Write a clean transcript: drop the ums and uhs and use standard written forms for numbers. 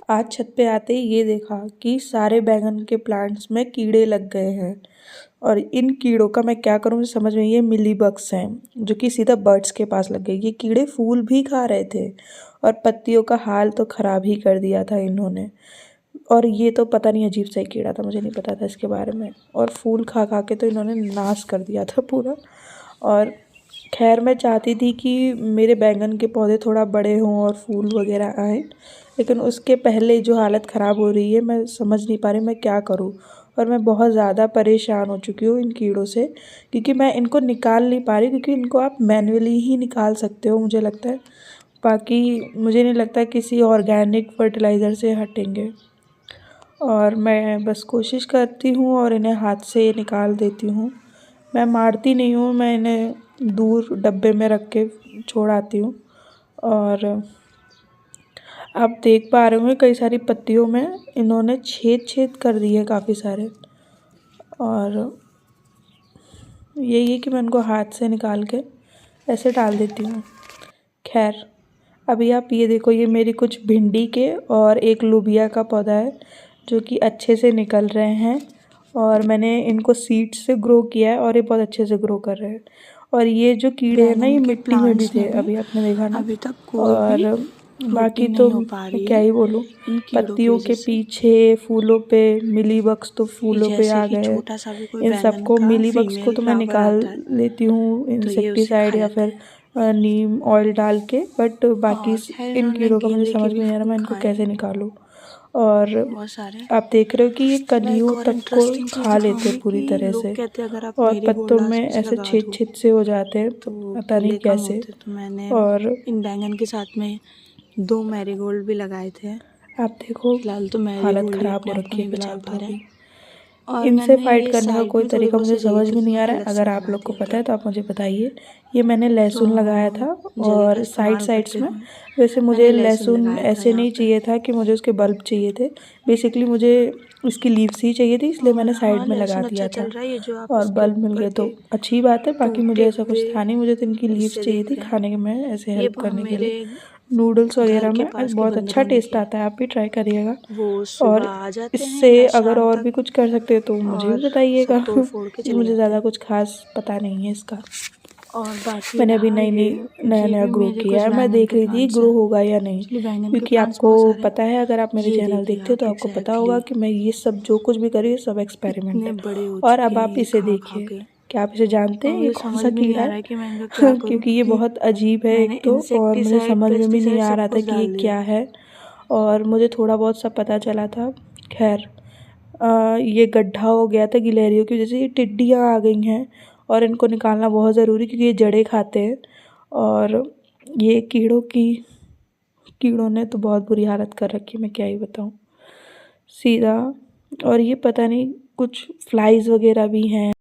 आज छत पे आते ही ये देखा कि सारे बैंगन के प्लांट्स में कीड़े लग गए हैं। और इन कीड़ों का मैं क्या करूँ मुझे समझ में, ये मिली बग्स हैं जो कि सीधा बर्ड्स के पास लग गए। ये कीड़े फूल भी खा रहे थे और पत्तियों का हाल तो ख़राब ही कर दिया था इन्होंने। और ये तो पता नहीं अजीब सा ही कीड़ा था, मुझे नहीं पता था इसके बारे में। और फूल खा खा के तो इन्होंने नाश कर दिया था पूरा। और खैर मैं चाहती थी कि मेरे बैंगन के पौधे थोड़ा बड़े हों और फूल वगैरह आएँ, लेकिन उसके पहले जो हालत ख़राब हो रही है मैं समझ नहीं पा रही मैं क्या करूँ। और मैं बहुत ज़्यादा परेशान हो चुकी हूँ इन कीड़ों से, क्योंकि मैं इनको निकाल नहीं पा रही, क्योंकि इनको आप मैन्युअली ही निकाल सकते हो मुझे लगता है। बाकी मुझे नहीं लगता किसी ऑर्गेनिक फर्टिलाइज़र से हटेंगे। और मैं बस कोशिश करती हूँ और इन्हें हाथ से निकाल देती हूँ। मैं मारती नहीं हूँ, मैं इन्हें दूर डब्बे में रख के छोड़ आती हूँ। और आप देख पा रहे होंगे कई सारी पत्तियों में इन्होंने छेद छेद कर दिए काफ़ी सारे। और यही है कि मैं इनको हाथ से निकाल के ऐसे डाल देती हूँ। खैर अभी आप ये देखो, ये मेरी कुछ भिंडी के और एक लोबिया का पौधा है जो कि अच्छे से निकल रहे हैं। और मैंने इनको सीड से ग्रो किया है और ये बहुत अच्छे से ग्रो कर रहे हैं। और ये जो कीड़े हैं ना, ये मिट्टी में भी थे, अभी आपने देखा ना। अभी तक कोई और बाकी तो मैं क्या ही बोलूँ, पत्तियों के पीछे फूलों पे मिली बग्स तो फूलों पे आ गए। इन सबको मिली बग्स को तो मैं निकाल लेती हूँ इंसेक्टिसाइड या फिर नीम ऑयल डाल के, बट बाकी इन कीड़ों का मुझे समझ में नहीं आ रहा मैं इनको कैसे निकालूँ। और आप देख रहे हो कि ये कलियों तक को खा लेते हैं पूरी तरह से, और पत्तों में ऐसे छेद छेद से हो जाते हैं, पता नहीं कैसे। तो मैंने और इन बैंगन के साथ में 2 मैरीगोल्ड भी लगाए थे। आप देखो फिलहाल तो हालत ख़राब हो रखी है फिलहाल तो अभी। और इनसे फाइट करने का कोई तरीका मुझे समझ में नहीं आ रहा है। अगर आप लोग को पता है तो आप मुझे बताइए। ये मैंने लहसुन लगाया था और साइड्स में। वैसे मुझे लहसुन ऐसे नहीं चाहिए था कि मुझे उसके बल्ब चाहिए थे, बेसिकली मुझे उसकी लीव्स ही चाहिए थी, इसलिए मैंने साइड में लगा दिया था। और बल्ब मिल गए तो अच्छी बात है, बाकी मुझे ऐसा कुछ था नहीं, मुझे तो इनकी लीव्स चाहिए थी खाने में ऐसे हेल्प करने के लिए। नूडल्स वगैरह में बहुत अच्छा टेस्ट आता है, आप भी ट्राई करिएगा। और इससे अगर और भी कुछ कर सकते हो तो मुझे भी बताइएगा। मुझे ज़्यादा कुछ खास पता नहीं है इसका। और बाकी मैंने अभी नया ग्रो किया है, मैं देख रही थी ग्रो होगा या नहीं, क्योंकि आपको पता है अगर आप मेरे चैनल देखते हो तो आपको पता होगा कि मैं ये सब जो कुछ भी कर रही हूँ सब एक्सपेरिमेंट है। और अब आप इसे देखिए, क्या आप इसे जानते हैं ये कौन सा कीड़ा है? क्योंकि ये बहुत अजीब है एक तो, और मुझे समझ में भी नहीं आ रहा था कि ये क्या है। और मुझे थोड़ा बहुत सा पता चला था। खैर ये गड्ढा हो गया था गिलहरियों की वजह से, ये टिड्डियाँ आ गई हैं और इनको निकालना बहुत ज़रूरी, क्योंकि ये जड़ें खाते हैं। और ये कीड़ों ने तो बहुत बुरी हालत कर रखी है, मैं क्या ही बताऊँ सीधा। और ये पता नहीं कुछ फ्लाइज वगैरह भी हैं।